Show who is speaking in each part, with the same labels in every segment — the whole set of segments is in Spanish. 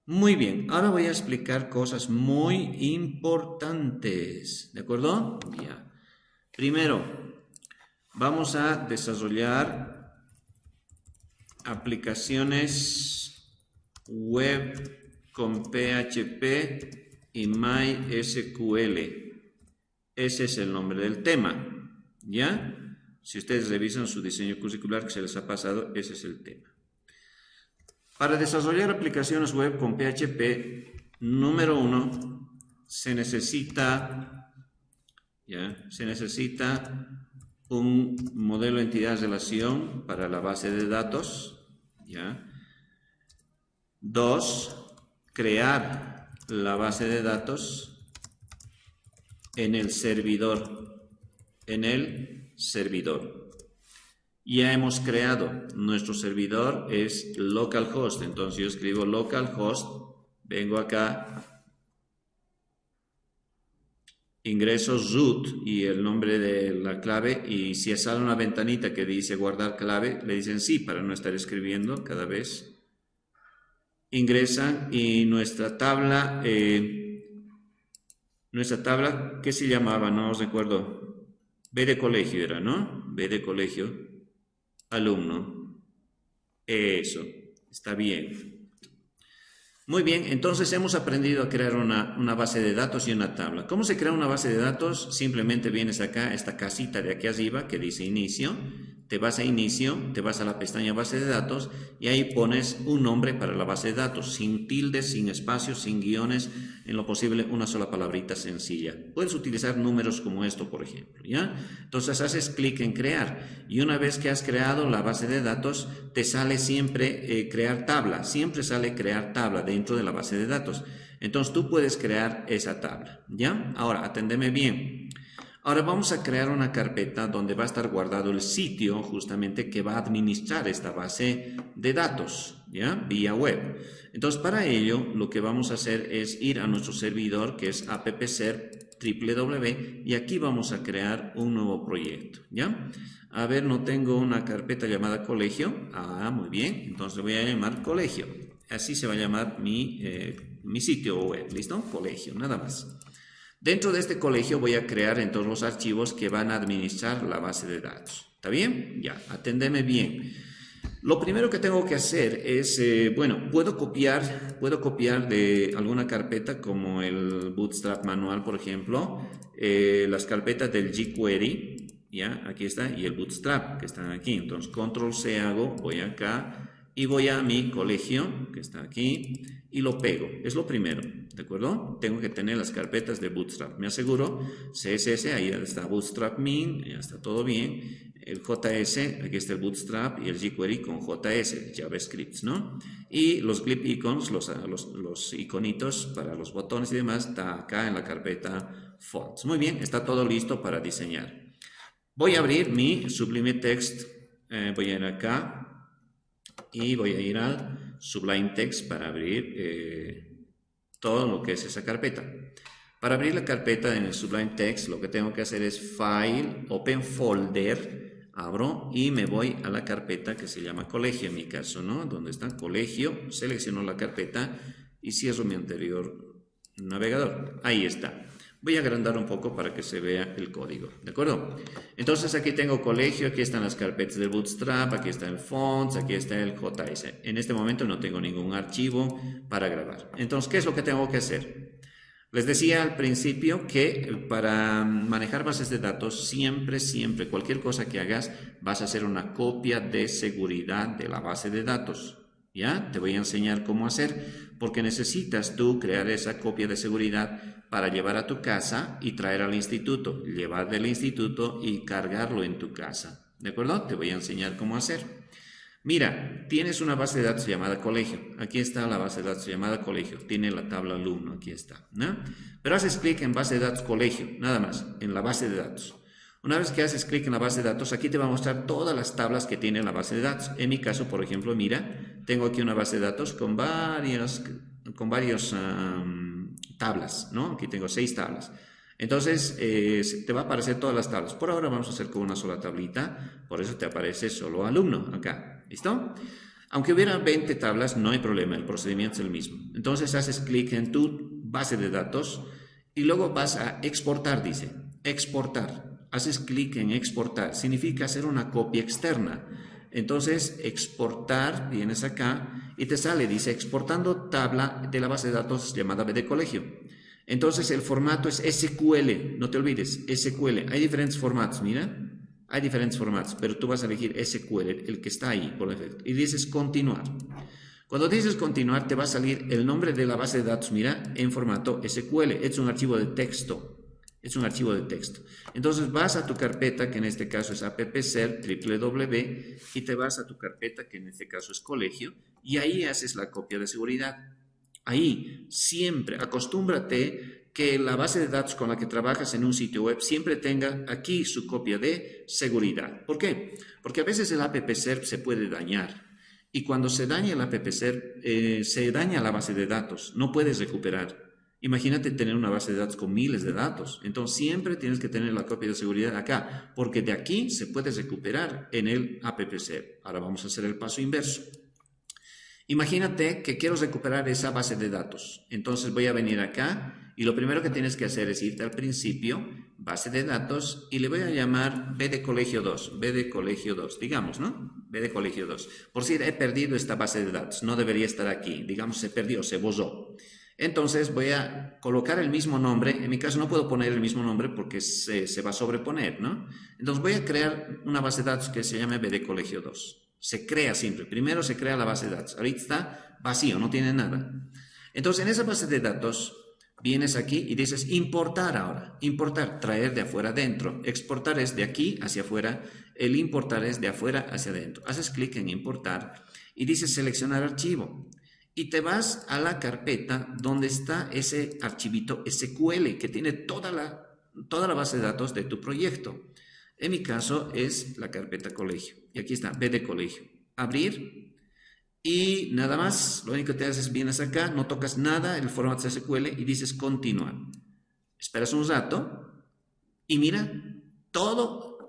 Speaker 1: Muy bien, ahora voy a explicar cosas muy importantes, ¿de acuerdo? Ya. Primero, vamos a desarrollar aplicaciones web con PHP y MySQL. Ese es el nombre del tema, ¿ya? Si ustedes revisan su diseño curricular que se les ha pasado, ese es el tema. Para desarrollar aplicaciones web con PHP, número uno, se necesita un modelo de entidad-relación para la base de datos. ¿Ya? Dos, crear la base de datos en el servidor. Ya hemos creado, nuestro servidor es localhost, entonces yo escribo localhost, vengo acá, ingreso root y el nombre de la clave, y si sale una ventanita que dice guardar clave, le dicen sí para no estar escribiendo cada vez. Ingresan y nuestra tabla, ¿qué se llamaba? No os recuerdo. B de colegio era, ¿no? B de colegio, alumno. Eso, está bien. Muy bien, entonces hemos aprendido a crear una base de datos y una tabla. ¿Cómo se crea una base de datos? Simplemente vienes acá, esta casita de aquí arriba que dice inicio, te vas a inicio, te vas a la pestaña base de datos y ahí pones un nombre para la base de datos, sin tildes, sin espacios, sin guiones, en lo posible una sola palabrita sencilla. Puedes utilizar números como esto, por ejemplo, ¿ya? Entonces haces clic en crear y una vez que has creado la base de datos, te sale siempre crear tabla, siempre sale crear tabla dentro de la base de datos. Entonces tú puedes crear esa tabla, ¿ya? Ahora, aténdeme bien. Ahora vamos a crear una carpeta donde va a estar guardado el sitio justamente que va a administrar esta base de datos, ¿ya? Vía web. Entonces, para ello, lo que vamos a hacer es ir a nuestro servidor, que es appserv www, y aquí vamos a crear un nuevo proyecto, ¿ya? A ver, no tengo una carpeta llamada colegio. Ah, muy bien. Entonces voy a llamar colegio. Así se va a llamar mi sitio web, ¿listo? Colegio, nada más. Dentro de este colegio voy a crear entonces los archivos que van a administrar la base de datos. ¿Está bien? Ya, aténdeme bien. Lo primero que tengo que hacer es, bueno, puedo copiar de alguna carpeta como el Bootstrap manual, por ejemplo, las carpetas del jQuery, ya, aquí está, y el Bootstrap que están aquí. Entonces, control C hago, voy acá y voy a mi colegio, que está aquí, y lo pego. Es lo primero, ¿de acuerdo? Tengo que tener las carpetas de Bootstrap. Me aseguro, CSS, ahí está Bootstrap Min, ya está todo bien. El JS, aquí está el Bootstrap y el jQuery con JS, JavaScript, ¿no? Y los Glib Icons, los iconitos para los botones y demás, está acá en la carpeta Fonts. Muy bien, está todo listo para diseñar. Voy a abrir mi Sublime Text, voy a ir acá y voy a ir al Sublime Text para abrir todo lo que es esa carpeta. Para abrir la carpeta en el Sublime Text, lo que tengo que hacer es File, Open Folder, abro y me voy a la carpeta que se llama Colegio, en mi caso, ¿no? Donde está Colegio, selecciono la carpeta y cierro mi anterior navegador. Ahí está. Voy a agrandar un poco para que se vea el código, ¿de acuerdo? Entonces aquí tengo colegio, aquí están las carpetas del Bootstrap, aquí está el Fonts, aquí está el JS. En este momento no tengo ningún archivo para grabar. Entonces, ¿qué es lo que tengo que hacer? Les decía al principio que para manejar bases de datos, siempre, cualquier cosa que hagas, vas a hacer una copia de seguridad de la base de datos. ¿Ya? Te voy a enseñar cómo hacer, porque necesitas tú crear esa copia de seguridad para llevar a tu casa y traer al instituto, llevar del instituto y cargarlo en tu casa. ¿De acuerdo? Te voy a enseñar cómo hacer. Mira, tienes una base de datos llamada colegio. Aquí está la base de datos llamada colegio. Tiene la tabla alumno, aquí está, ¿no? Pero haces clic en base de datos colegio, nada más, en la base de datos. Una vez que haces clic en la base de datos, aquí te va a mostrar todas las tablas que tiene la base de datos. En mi caso, por ejemplo, mira, tengo aquí una base de datos con varias tablas, ¿no? Aquí tengo 6 tablas. Entonces, te va a aparecer todas las tablas. Por ahora vamos a hacer con una sola tablita, por eso te aparece solo alumno acá. ¿Listo? Aunque hubiera 20 tablas, no hay problema, el procedimiento es el mismo. Entonces haces clic en tu base de datos y luego vas a exportar, dice, exportar. Haces clic en exportar, significa hacer una copia externa. Entonces, exportar, vienes acá y te sale, dice, exportando tabla de la base de datos llamada BD Colegio. Entonces, el formato es SQL, no te olvides, SQL. Hay diferentes formatos, mira, hay diferentes formatos, pero tú vas a elegir SQL, el que está ahí, por defecto, y dices continuar. Cuando dices continuar, te va a salir el nombre de la base de datos, mira, en formato SQL. Es un archivo de texto. Es un archivo de texto. Entonces vas a tu carpeta, que en este caso es appser, www, y te vas a tu carpeta, que en este caso es colegio, y ahí haces la copia de seguridad. Ahí, siempre, acostúmbrate que la base de datos con la que trabajas en un sitio web siempre tenga aquí su copia de seguridad. ¿Por qué? Porque a veces el appser se puede dañar. Y cuando se daña el appser, se daña la base de datos, no puedes recuperar. Imagínate tener una base de datos con miles de datos. Entonces siempre tienes que tener la copia de seguridad acá, porque de aquí se puede recuperar en el appser. Ahora vamos a hacer el paso inverso. Imagínate que quiero recuperar esa base de datos. Entonces voy a venir acá y lo primero que tienes que hacer es irte al principio, base de datos, y le voy a llamar BD Colegio 2, BD Colegio 2, digamos, ¿no? BD Colegio 2. Por si he perdido esta base de datos, no debería estar aquí, digamos se perdió, se borró. Entonces voy a colocar el mismo nombre, en mi caso no puedo poner el mismo nombre porque se va a sobreponer, ¿no? Entonces voy a crear una base de datos que se llame BD Colegio 2. Se crea siempre, primero se crea la base de datos, ahorita está vacío, no tiene nada. Entonces en esa base de datos vienes aquí y dices importar ahora, importar, traer de afuera adentro, exportar es de aquí hacia afuera, el importar es de afuera hacia adentro. Haces clic en importar y dices seleccionar archivo. Y te vas a la carpeta donde está ese archivito SQL que tiene toda la base de datos de tu proyecto. En mi caso es la carpeta colegio. Y aquí está, BD Colegio. Abrir. Y nada más, lo único que te haces, vienes acá, no tocas nada, el formato es SQL y dices continuar. Esperas un rato y mira, todo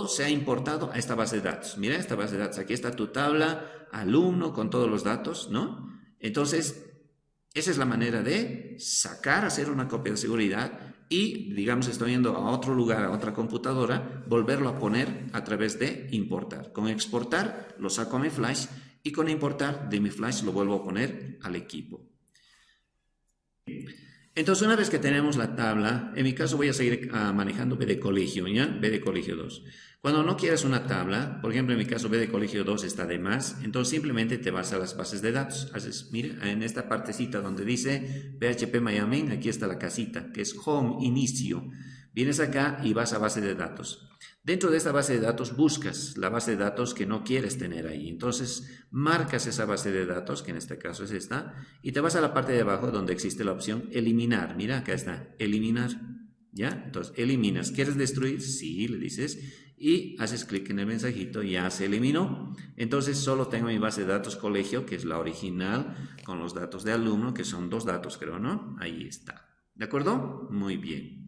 Speaker 1: se ha importado a esta base de datos. Mira esta base de datos, aquí está tu tabla, alumno con todos los datos, ¿no? Entonces, esa es la manera de sacar, hacer una copia de seguridad y, digamos, estoy yendo a otro lugar, a otra computadora, volverlo a poner a través de importar. Con exportar lo saco a mi flash y con importar de mi flash lo vuelvo a poner al equipo. Entonces, una vez que tenemos la tabla, en mi caso voy a seguir manejando BD Colegio, ¿ya? BD Colegio 2. Cuando no quieres una tabla, por ejemplo, en mi caso BD Colegio 2 está de más, entonces simplemente te vas a las bases de datos. Haces, mira, en esta partecita donde dice PHP Miami, aquí está la casita, que es Home, Inicio. Vienes acá y vas a base de datos. Dentro de esta base de datos buscas la base de datos que no quieres tener ahí. Entonces marcas esa base de datos, que en este caso es esta, y te vas a la parte de abajo donde existe la opción eliminar. Mira, acá está, eliminar. ¿Ya? Entonces eliminas. ¿Quieres destruir? Sí, le dices. Y haces clic en el mensajito, ya se eliminó. Entonces solo tengo mi base de datos colegio, que es la original, con los datos de alumno, que son 2 datos, creo, ¿no? Ahí está. ¿De acuerdo? Muy bien.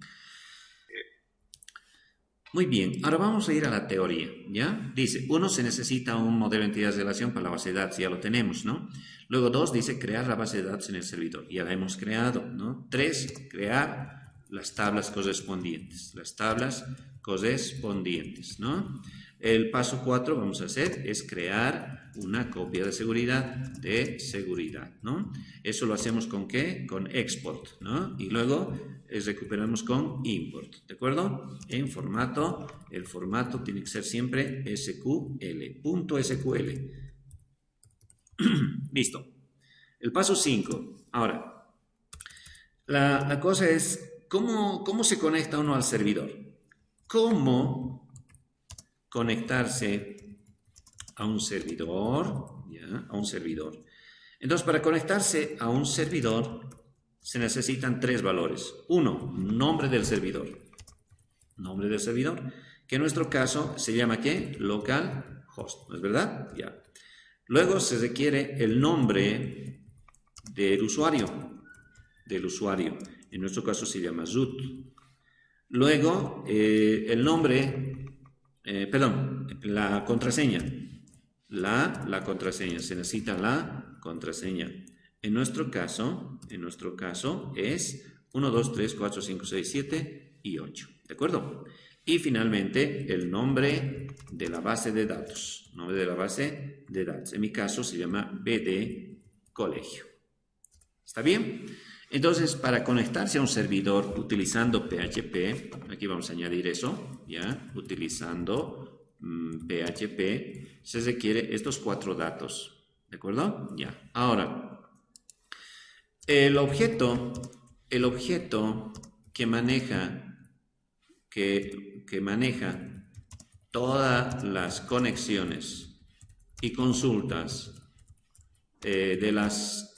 Speaker 1: Muy bien, ahora vamos a ir a la teoría, ¿ya? Dice, 1, se necesita un modelo de entidades de relación para la base de datos, ya lo tenemos, ¿no? Luego 2, dice, crear la base de datos en el servidor, ya la hemos creado, ¿no? 3, crear las tablas correspondientes, ¿no? El paso 4 vamos a hacer es crear una copia de seguridad, ¿no? Eso lo hacemos ¿con qué? Con export, ¿no? Y luego recuperamos con import, ¿de acuerdo? En formato, el formato tiene que ser siempre SQL, .SQL. Listo. El paso 5. Ahora, la cosa es, ¿cómo se conecta uno al servidor? ¿Cómo conectarse a un servidor? ¿Ya? A un servidor. Entonces, para conectarse a un servidor se necesitan 3 valores. 1, nombre del servidor. Nombre del servidor, que en nuestro caso se llama ¿qué? Localhost, ¿no es verdad? Ya. Luego se requiere el nombre del usuario. En nuestro caso se llama root. Luego el nombre, la contraseña. la contraseña. Se necesita la contraseña. En nuestro caso es 1, 2, 3, 4, 5, 6, 7 y 8. ¿De acuerdo? Y finalmente el nombre de la base de datos. Nombre de la base de datos. En mi caso se llama BD Colegio. ¿Está bien? Entonces, para conectarse a un servidor utilizando PHP, aquí vamos a añadir eso, ¿ya? Utilizando PHP, se requiere estos 4 datos. ¿De acuerdo? Ya. Ahora, el objeto que maneja todas las conexiones y consultas de las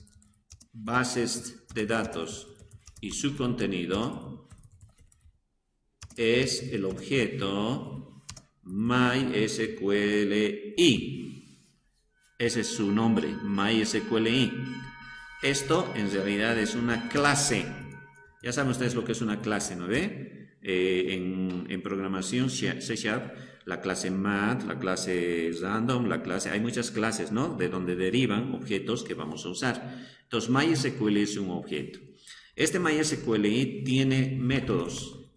Speaker 1: bases de datos y su contenido es el objeto MySQLi. Ese es su nombre, MySQLi. Esto en realidad es una clase. Ya saben ustedes lo que es una clase, ¿no ve? En programación C#, la clase math, la clase random, hay muchas clases, ¿no? De donde derivan objetos que vamos a usar. Entonces, MySQL es un objeto. Este MySQLi tiene métodos,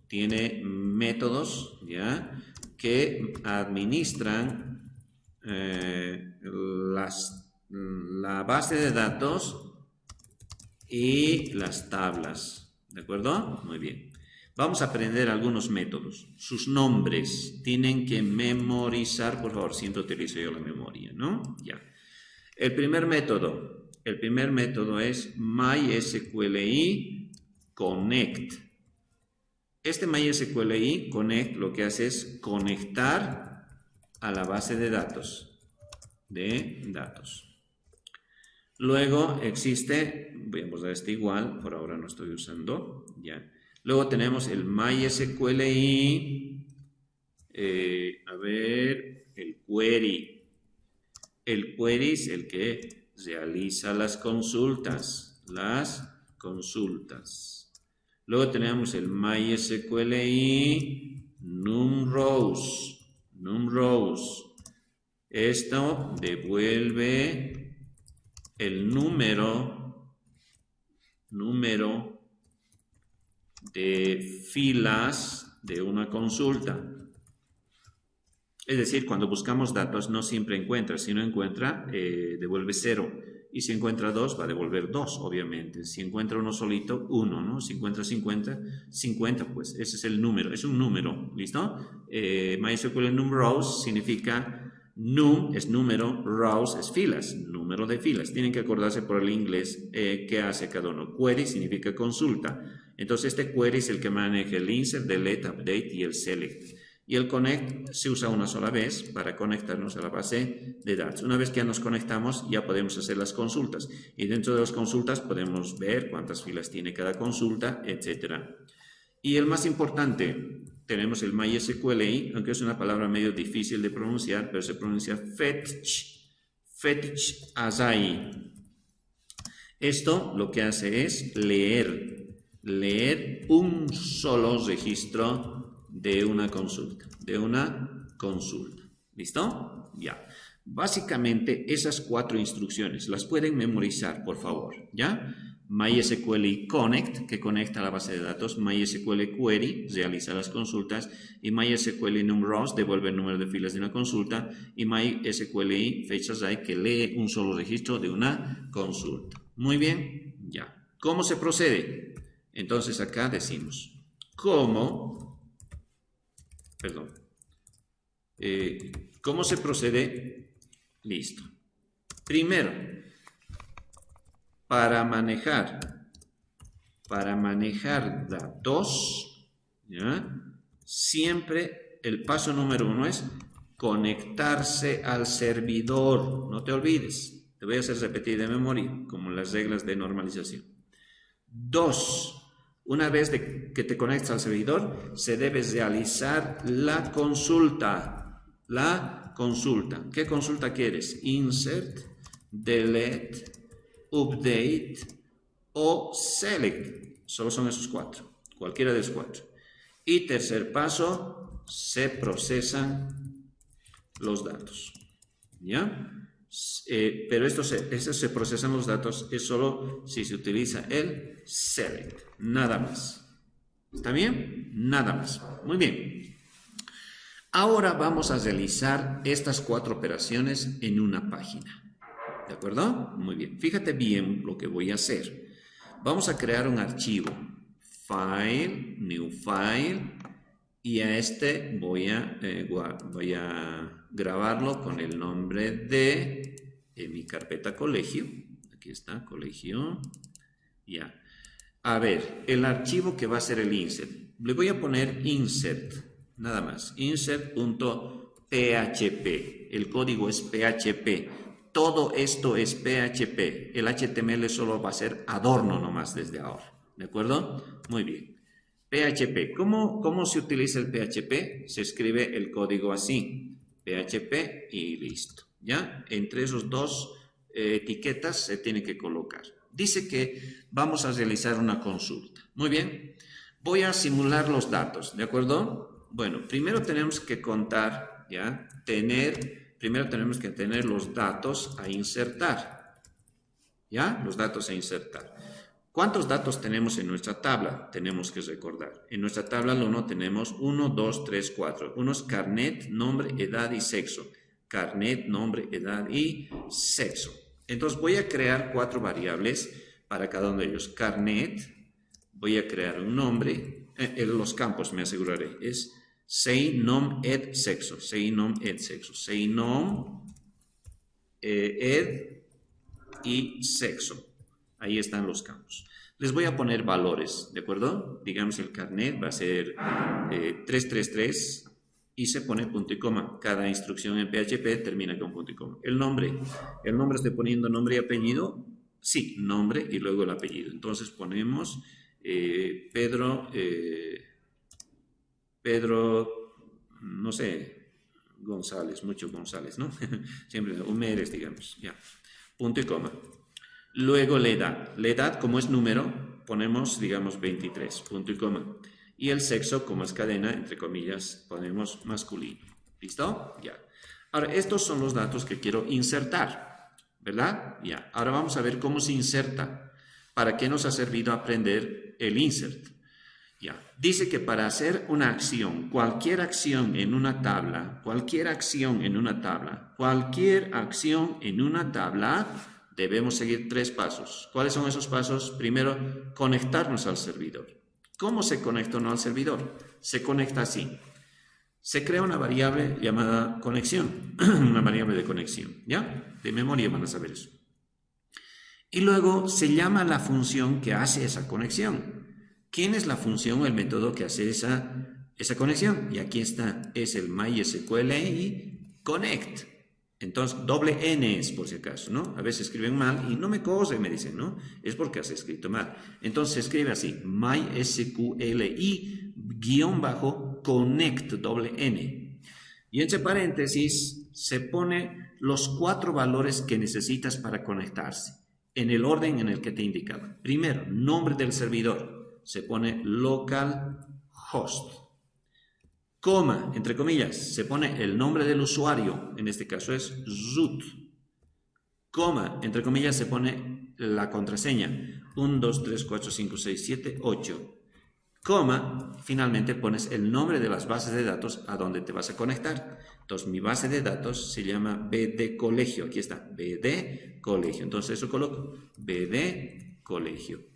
Speaker 1: ¿ya? Que administran la base de datos y las tablas. ¿De acuerdo? Muy bien. Vamos a aprender algunos métodos. Sus nombres tienen que memorizar, por favor. Siempre utilizo yo la memoria, ¿no? Ya. El primer método es MySQLi Connect. Este MySQLi Connect lo que hace es conectar a la base de datos. Luego existe, veamos a este igual, por ahora no estoy usando, ya. Luego tenemos el MySQLi, el query. El query es el que realiza las consultas. Luego tenemos el MySQLi NumRows. Esto devuelve el número de filas de una consulta. Es decir, cuando buscamos datos no siempre encuentra. Si no encuentra, devuelve 0. Y si encuentra 2, va a devolver 2, obviamente. Si encuentra uno solito, 1, ¿no? Si encuentra 50, 50, pues ese es el número. Es un número, ¿listo? MySQL NumRows significa num es número, rows es filas, número de filas. Tienen que acordarse por el inglés qué hace cada uno. Query significa consulta. Entonces este query es el que maneja el insert, delete, update y el select. Y el connect se usa una sola vez para conectarnos a la base de datos. Una vez que ya nos conectamos, ya podemos hacer las consultas. Y dentro de las consultas podemos ver cuántas filas tiene cada consulta, etc. Y el más importante, tenemos el MySQLi, aunque es una palabra medio difícil de pronunciar, pero se pronuncia fetch asai. Esto lo que hace es leer un solo registro de una consulta. ¿Listo? Ya. Básicamente esas 4 instrucciones las pueden memorizar, por favor, ¿ya? MySQL Connect, que conecta a la base de datos, MySQL Query, realiza las consultas, y MySQL NumRows, devuelve el número de filas de una consulta, y MySQL FetchAsai, que lee un solo registro de una consulta. Muy bien, ya. ¿Cómo se procede? Entonces acá decimos, ¿cómo se procede? Listo. Primero, para manejar datos, ¿ya? Siempre el paso número 1 es conectarse al servidor. No te olvides. Te voy a hacer repetir de memoria, como las reglas de normalización. 2. Una vez que te conectas al servidor, se debe realizar la consulta. ¿Qué consulta quieres? Insert, delete, update o select. Solo son esos 4. Cualquiera de esos 4. Y tercer paso, se procesan los datos. ¿ya? Pero estos se procesan los datos es solo si se utiliza el select, nada más. ¿Está bien? Nada más. Muy bien. Ahora vamos a realizar estas 4 operaciones en una página. ¿De acuerdo? Muy bien. Fíjate bien lo que voy a hacer. Vamos a crear un archivo. File, New File. Y a este voy a grabarlo con el nombre de mi carpeta colegio. Aquí está, colegio. Ya. A ver, el archivo que va a ser el insert. Le voy a poner insert, nada más. Insert.php. El código es PHP. Todo esto es PHP. El HTML solo va a ser adorno nomás desde ahora. ¿De acuerdo? Muy bien. PHP. ¿Cómo se utiliza el PHP? Se escribe el código así. PHP y listo. ¿Ya? Entre esos dos etiquetas se tiene que colocar. Dice que vamos a realizar una consulta. Muy bien. Voy a simular los datos. ¿De acuerdo? Bueno, primero tenemos que contar, ¿ya? Primero tenemos que tener los datos a insertar. ¿Ya? Los datos a insertar. ¿Cuántos datos tenemos en nuestra tabla? Tenemos que recordar. En nuestra tabla 1 tenemos 1, 2, 3, 4. Uno es carnet, nombre, edad y sexo. Carnet, nombre, edad y sexo. Entonces voy a crear 4 variables para cada uno de ellos. Carnet, voy a crear un nombre. Los campos me aseguraré. Es sei, nom, ed, sexo. Sei, nom, ed, sexo. Sei, nom, ed y sexo. Ahí están los campos. Les voy a poner valores, ¿de acuerdo? Digamos el carnet va a ser 333 y se pone punto y coma. Cada instrucción en PHP termina con punto y coma. El nombre estoy poniendo nombre y apellido. Sí, nombre y luego el apellido. Entonces ponemos Pedro, no sé, González, mucho González, ¿no? Siempre, Humérez, digamos, ya. Punto y coma. Luego la edad como es número, ponemos, digamos, 23, punto y coma. Y el sexo, como es cadena, entre comillas, ponemos masculino. ¿Listo? Ya. Ahora, estos son los datos que quiero insertar, ¿verdad? Ya. Ahora vamos a ver cómo se inserta. ¿Para qué nos ha servido aprender el insert? Ya. Dice que para hacer una acción, cualquier acción en una tabla, debemos seguir 3 pasos. ¿Cuáles son esos pasos? Primero, conectarnos al servidor. ¿Cómo se conecta uno al servidor? Se conecta así. Se crea una variable llamada conexión, una variable de conexión, ¿ya? De memoria van a saber eso. Y luego se llama la función que hace esa conexión. ¿Quién es la función o el método que hace esa conexión? Y aquí está, es el MySQL y connect. Entonces, doble N es por si acaso, ¿no? A veces escriben mal y no me corre, me dicen, ¿no? Es porque has escrito mal. Entonces se escribe así, MySQLi-connect, doble N. Y entre paréntesis se pone los 4 valores que necesitas para conectarse, en el orden en el que te indicaba. Primero, nombre del servidor, se pone localhost. Coma, entre comillas, se pone el nombre del usuario, en este caso es root. Coma, entre comillas, se pone la contraseña, 1, 2, 3, 4, 5, 6, 7, 8. Coma, finalmente pones el nombre de las bases de datos a donde te vas a conectar. Entonces, mi base de datos se llama BD Colegio. Aquí está, BD Colegio. Entonces, eso coloco, BD Colegio.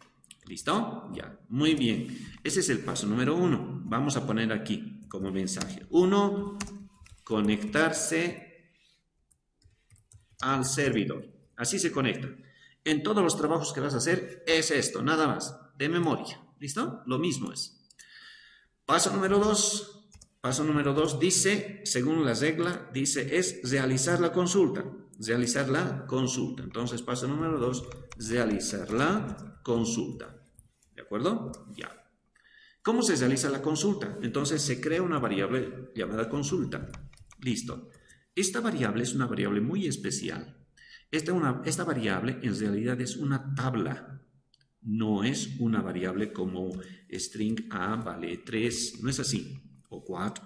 Speaker 1: ¿Listo? Ya, muy bien. Ese es el paso número 1. Vamos a poner aquí como mensaje. 1, conectarse al servidor. Así se conecta. En todos los trabajos que vas a hacer es esto, nada más, de memoria. ¿Listo? Lo mismo es. Paso número 2. Paso número 2 dice, según la regla, dice es realizar la consulta. Realizar la consulta. Entonces, paso número 2, realizar la consulta. ¿De acuerdo? Ya. ¿Cómo se realiza la consulta? Entonces se crea una variable llamada consulta. Listo. Esta variable es una variable muy especial. Esta variable en realidad es una tabla. No es una variable como string A vale 3. No es así. O 4.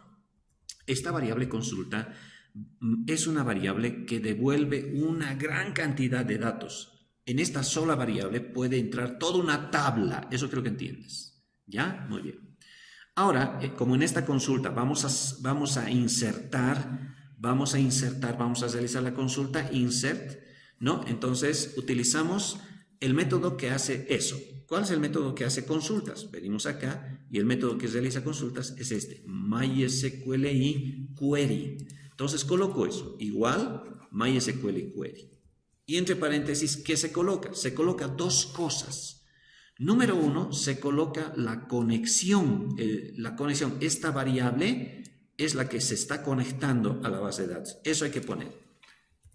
Speaker 1: Esta variable consulta es una variable que devuelve una gran cantidad de datos. En esta sola variable puede entrar toda una tabla. Eso creo que entiendes. ¿Ya? Muy bien. Ahora, como en esta consulta vamos a insertar, vamos a realizar la consulta insert, ¿no? Entonces utilizamos el método que hace eso. ¿Cuál es el método que hace consultas? Venimos acá y el método que realiza consultas es este, MySQLi query. Entonces coloco eso, igual MySQL query. Y entre paréntesis, ¿qué se coloca? Se coloca dos cosas. Número uno, se coloca la conexión. Esta variable es la que se está conectando a la base de datos. Eso hay que poner.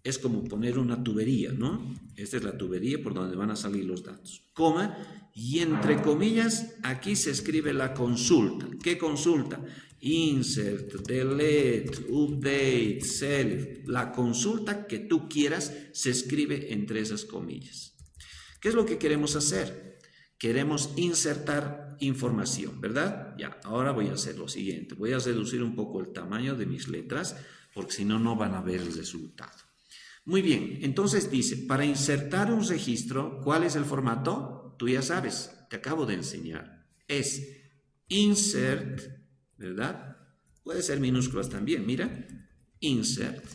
Speaker 1: Es como poner una tubería, ¿no? Esta es la tubería por donde van a salir los datos. Coma, y entre comillas, aquí se escribe la consulta. ¿Qué consulta? Insert, delete, update, select. La consulta que tú quieras se escribe entre esas comillas. ¿Qué es lo que queremos hacer? Queremos insertar información, ¿verdad? Ya, ahora voy a hacer lo siguiente. Voy a reducir un poco el tamaño de mis letras, porque si no, no van a ver el resultado. Muy bien, entonces dice, para insertar un registro, ¿cuál es el formato? Tú ya sabes, te acabo de enseñar. Es insert, ¿verdad? Puede ser minúsculas también, mira. Insert.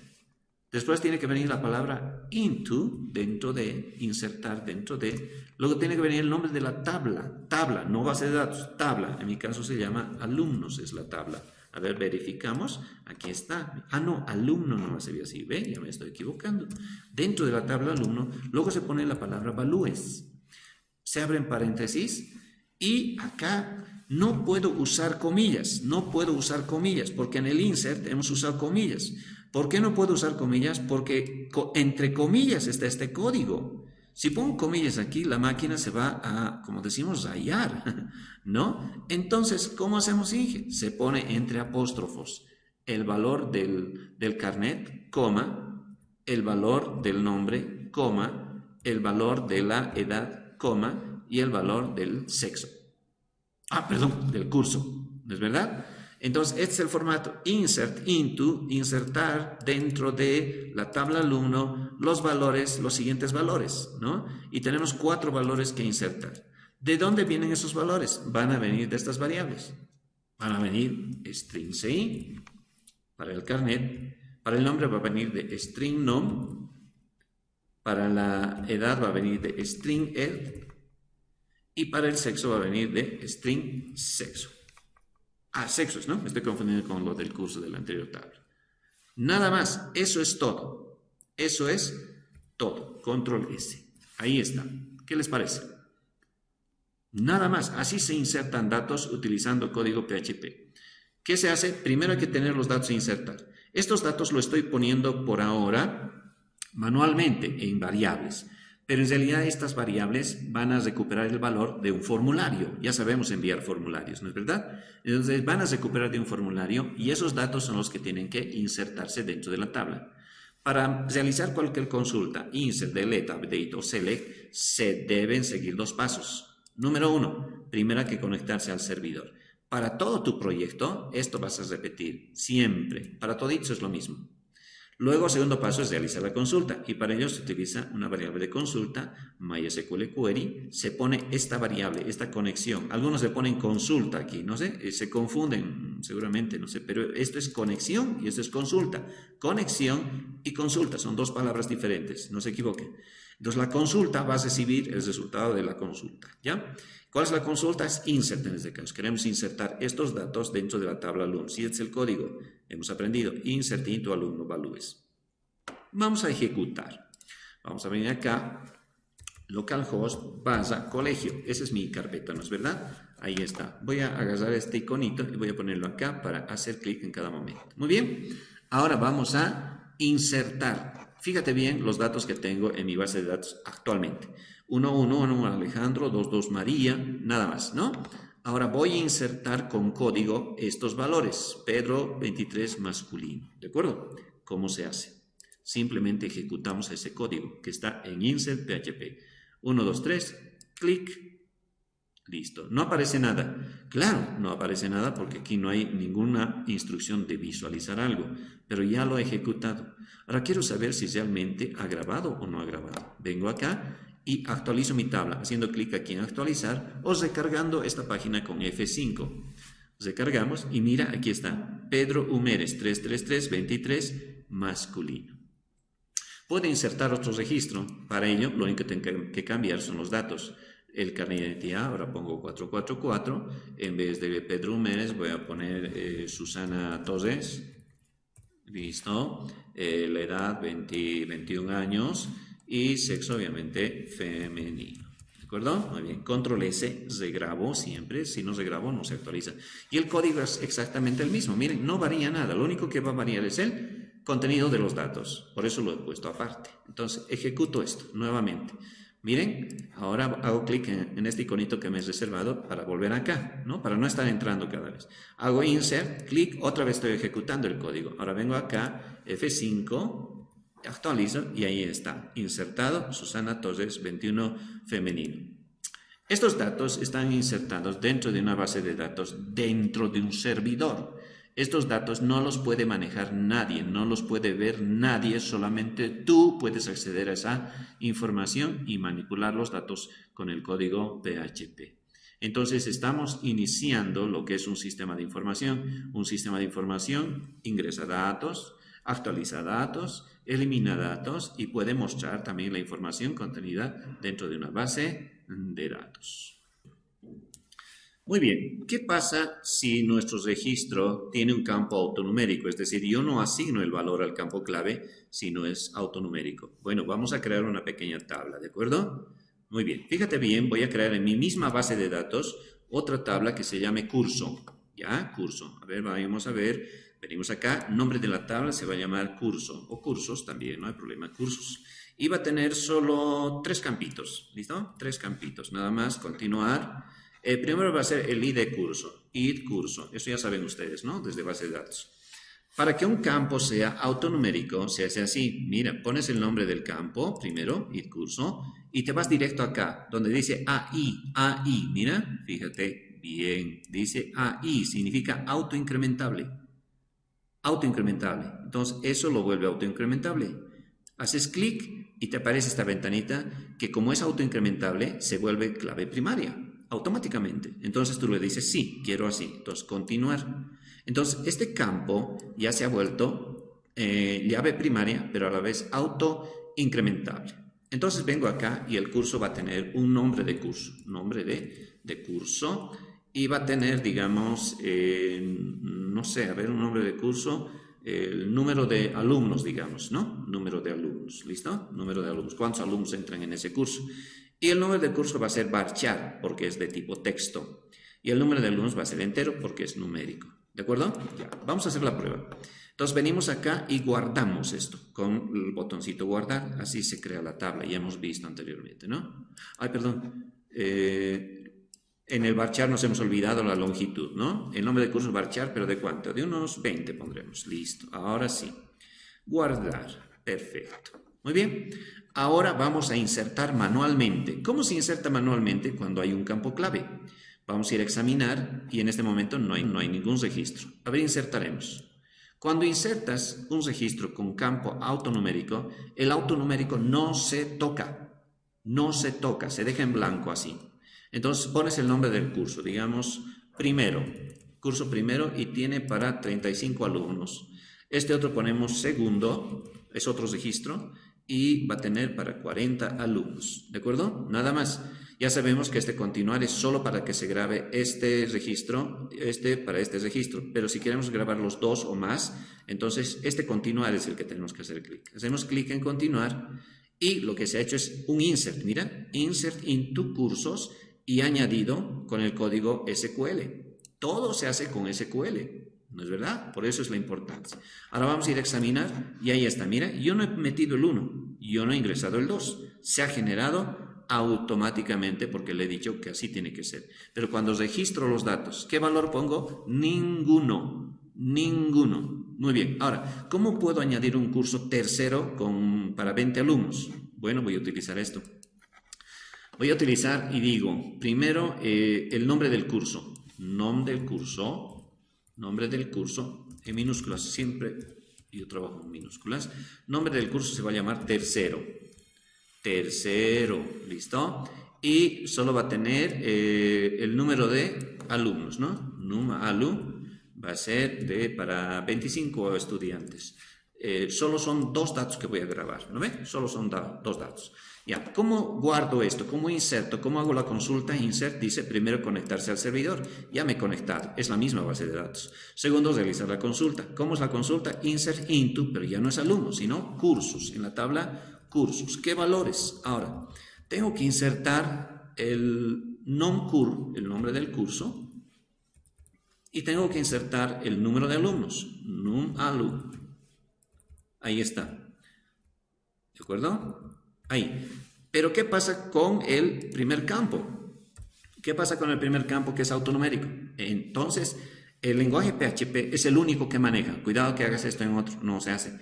Speaker 1: Después tiene que venir la palabra into, dentro de, insertar dentro de. Luego tiene que venir el nombre de la tabla. Tabla, no base de datos, tabla. En mi caso se llama alumnos, es la tabla. A ver, verificamos. Aquí está. Ah, no, alumno no se ve así. ¿Ve? Ya me estoy equivocando. Dentro de la tabla alumno, luego se pone la palabra valúes. Se abren paréntesis y acá no puedo usar comillas. No puedo usar comillas porque en el insert hemos usado comillas. ¿Por qué no puedo usar comillas? Porque entre comillas está este código. Si pongo comillas aquí, la máquina se va a, como decimos, rayar, ¿no? Entonces, ¿cómo hacemos Inge? Se pone entre apóstrofos el valor del carnet, coma, el valor del nombre, coma, el valor de la edad, coma, y el valor del sexo. Ah, perdón, del curso, ¿no es verdad? Entonces, este es el formato, insert into, insertar dentro de la tabla alumno los valores, los siguientes valores, ¿no? Y tenemos 4 valores que insertar. ¿De dónde vienen esos valores? Van a venir de estas variables. Van a venir string CI para el carnet, para el nombre va a venir de string nom, para la edad va a venir de string ed, y para el sexo va a venir de string sexo. Ah, sexos, ¿no? Me estoy confundiendo con lo del curso de la anterior tabla. Nada más, eso es todo. Eso es todo. Control S. Ahí está. ¿Qué les parece? Nada más. Así se insertan datos utilizando código PHP. ¿Qué se hace? Primero hay que tener los datos a insertar. Estos datos los estoy poniendo por ahora manualmente en variables. Pero en realidad estas variables van a recuperar el valor de un formulario. Ya sabemos enviar formularios, ¿no es verdad? Entonces van a recuperar de un formulario y esos datos son los que tienen que insertarse dentro de la tabla. Para realizar cualquier consulta, insert, delete, update o select, se deben seguir 2 pasos. Número 1, primero hay que conectarse al servidor. Para todo tu proyecto, esto vas a repetir siempre. Para todito es lo mismo. Luego, segundo paso es realizar la consulta y para ello se utiliza una variable de consulta, MySQL query, se pone esta variable, esta conexión. Algunos le ponen consulta aquí, no sé, se confunden seguramente, no sé, pero esto es conexión y esto es consulta. Conexión y consulta son 2 palabras diferentes, no se equivoquen. Entonces la consulta va a recibir el resultado de la consulta, ¿ya? ¿Cuál es la consulta? Es insert en este caso. Queremos insertar estos datos dentro de la tabla alumno. Si es el código, hemos aprendido, insert into alumno valúes. Vamos a ejecutar. Vamos a venir acá, localhost, barra, colegio. Esa es mi carpeta, ¿no es verdad? Ahí está. Voy a agarrar este iconito y voy a ponerlo acá para hacer clic en cada momento. Muy bien. Ahora vamos a insertar. Fíjate bien los datos que tengo en mi base de datos actualmente. 1 Alejandro, 2 María, nada más, ¿no? Ahora voy a insertar con código estos valores. Pedro 23 masculino, ¿de acuerdo? ¿Cómo se hace? Simplemente ejecutamos ese código que está en insert PHP. 1, 2, 3, clic. Listo. No aparece nada. Claro, no aparece nada porque aquí no hay ninguna instrucción de visualizar algo, pero ya lo he ejecutado. Ahora quiero saber si realmente ha grabado o no ha grabado. Vengo acá y actualizo mi tabla, haciendo clic aquí en actualizar o recargando esta página con F5. Recargamos y mira, aquí está, Pedro Humérez 33323 masculino. Puede insertar otro registro. Para ello, lo único que tengo que cambiar son los datos. El carnet de identidad, ahora pongo 444. En vez de Pedro Humérez, voy a poner Susana Torres. Listo. La edad, 21 años. Y sexo, obviamente, femenino. ¿De acuerdo? Muy bien. Control S, regrabo siempre. Si no regrabo, no se actualiza. Y el código es exactamente el mismo. Miren, no varía nada. Lo único que va a variar es el contenido de los datos. Por eso lo he puesto aparte. Entonces, ejecuto esto nuevamente. Miren, ahora hago clic en este iconito que me he reservado para volver acá, ¿no? Para no estar entrando cada vez. Hago insert, clic, otra vez estoy ejecutando el código. Ahora vengo acá, F5, actualizo y ahí está, insertado, Susana Torres, 21 femenino. Estos datos están insertados dentro de una base de datos, dentro de un servidor. Estos datos no los puede manejar nadie, no los puede ver nadie, solamente tú puedes acceder a esa información y manipular los datos con el código PHP. Entonces estamos iniciando lo que es un sistema de información. Un sistema de información ingresa datos, actualiza datos, elimina datos y puede mostrar también la información contenida dentro de una base de datos. Muy bien, ¿qué pasa si nuestro registro tiene un campo autonumérico? Es decir, yo no asigno el valor al campo clave si no es autonumérico. Bueno, vamos a crear una pequeña tabla, ¿de acuerdo? Muy bien, fíjate bien, voy a crear en mi misma base de datos otra tabla que se llame curso. ¿Ya? Curso. A ver, vamos a ver. Venimos acá, nombre de la tabla se va a llamar curso, o cursos también, no hay problema, cursos. Y va a tener solo 3 campitos, ¿listo? 3 campitos, nada más, continuar. Primero va a ser el ID curso, eso ya saben ustedes, ¿no? Desde base de datos. Para que un campo sea autonumérico, se hace así. Mira, pones el nombre del campo, primero, id curso, y te vas directo acá, donde dice AI, mira, fíjate bien, dice AI, significa autoincrementable. Autoincrementable. Entonces, eso lo vuelve autoincrementable. Haces clic y te aparece esta ventanita que como es autoincrementable, se vuelve clave primaria. Automáticamente. Entonces tú le dices, sí, quiero así. Entonces, continuar. Entonces, este campo ya se ha vuelto llave primaria, pero a la vez autoincrementable. Entonces, vengo acá y el curso va a tener un nombre de curso. Nombre de curso. Y va a tener, digamos, no sé, a ver, un nombre de curso. El número de alumnos, digamos, ¿no? Número de alumnos. ¿Listo? Número de alumnos. ¿Cuántos alumnos entran en ese curso? Y el número de curso va a ser varchar, porque es de tipo texto. Y el número de alumnos va a ser entero, porque es numérico. ¿De acuerdo? Ya, vamos a hacer la prueba. Entonces venimos acá y guardamos esto con el botoncito guardar. Así se crea la tabla, ya hemos visto anteriormente, ¿no? Ay, perdón. En el varchar nos hemos olvidado la longitud, ¿no? El nombre de curso es varchar, pero ¿de cuánto? De unos 20 pondremos. Listo. Ahora sí. Guardar. Perfecto. Muy bien. Ahora vamos a insertar manualmente. ¿Cómo se inserta manualmente cuando hay un campo clave? Vamos a ir a examinar y en este momento no hay ningún registro. A ver, insertaremos. Cuando insertas un registro con campo autonumérico, el autonumérico no se toca. No se toca, se deja en blanco así. Entonces pones el nombre del curso, digamos primero, curso primero y tiene para 35 alumnos. Este otro ponemos segundo, es otro registro y va a tener para 40 alumnos, ¿de acuerdo? Nada más. Ya sabemos que este continuar es solo para que se grabe este registro, para este registro, pero si queremos grabar los 2 o más, entonces este continuar es el que tenemos que hacer clic. Hacemos clic en continuar y lo que se ha hecho es un insert, mira, insert into cursos y añadido con el código SQL. Todo se hace con SQL, ¿no es verdad? Por eso es la importancia. Ahora vamos a ir a examinar y ahí está. Mira, yo no he metido el 1, yo no he ingresado el 2. Se ha generado automáticamente porque le he dicho que así tiene que ser. Pero cuando registro los datos, ¿qué valor pongo? Ninguno. Ninguno. Muy bien. Ahora, ¿cómo puedo añadir un curso tercero para 20 alumnos? Bueno, voy a utilizar esto. Voy a utilizar y digo, primero el nombre del curso. Nombre del curso, en minúsculas siempre, yo trabajo en minúsculas. Nombre del curso se va a llamar tercero. Tercero, ¿listo? Y solo va a tener el número de alumnos, ¿no? Alu va a ser para 25 estudiantes. Solo son 2 datos que voy a grabar, ¿no ve? Solo son 2 datos. Ya, ¿cómo guardo esto? ¿Cómo inserto? ¿Cómo hago la consulta? Insert dice primero conectarse al servidor. Ya me he conectado, es la misma base de datos. Segundo, realizar la consulta. ¿Cómo es la consulta? Insert into, pero ya no es alumno, sino cursos. En la tabla cursos. ¿Qué valores? Ahora, tengo que insertar el nom-cur, el nombre del curso, y tengo que insertar el número de alumnos, num-alu. Ahí está. ¿De acuerdo? Ahí. Pero ¿qué pasa con el primer campo? ¿Qué pasa con el primer campo que es autonumérico? Entonces, el lenguaje PHP es el único que maneja. Cuidado que hagas esto en otro, no se hace.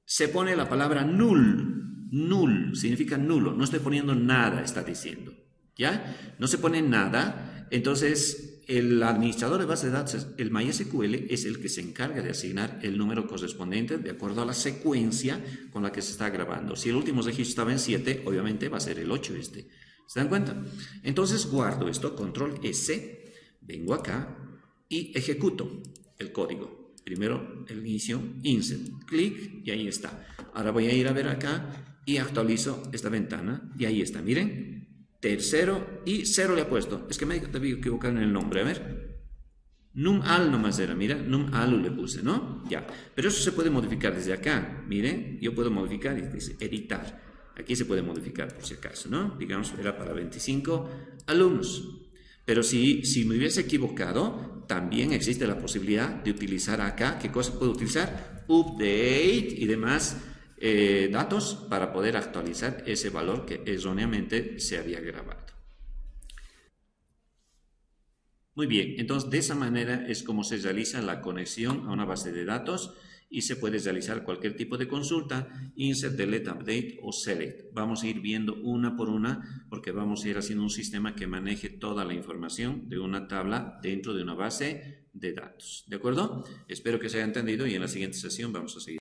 Speaker 1: Se pone la palabra null. Null significa nulo. No estoy poniendo nada, está diciendo. ¿Ya? No se pone nada. Entonces, el administrador de base de datos, el MySQL, es el que se encarga de asignar el número correspondiente de acuerdo a la secuencia con la que se está grabando. Si el último registro estaba en 7, obviamente va a ser el 8 este. ¿Se dan cuenta? Entonces guardo esto, control S, vengo acá y ejecuto el código. Primero el inicio, insert, clic y ahí está. Ahora voy a ir a ver acá y actualizo esta ventana y ahí está, miren. Tercero y 0 le ha puesto. Es que me debí equivocar en el nombre. A ver. Num-al nomás era. Mira, num-alu le puse, ¿no? Ya. Pero eso se puede modificar desde acá. Miren, yo puedo modificar y dice editar. Aquí se puede modificar por si acaso, ¿no? Digamos, era para 25 alumnos. Pero si me hubiese equivocado, también existe la posibilidad de utilizar acá. ¿Qué cosa puedo utilizar? Update y demás datos para poder actualizar ese valor que erróneamente se había grabado. Muy bien, entonces de esa manera es como se realiza la conexión a una base de datos y se puede realizar cualquier tipo de consulta, insert, delete, update o select. Vamos a ir viendo una por una porque vamos a ir haciendo un sistema que maneje toda la información de una tabla dentro de una base de datos. ¿De acuerdo? Espero que se haya entendido y en la siguiente sesión vamos a seguir.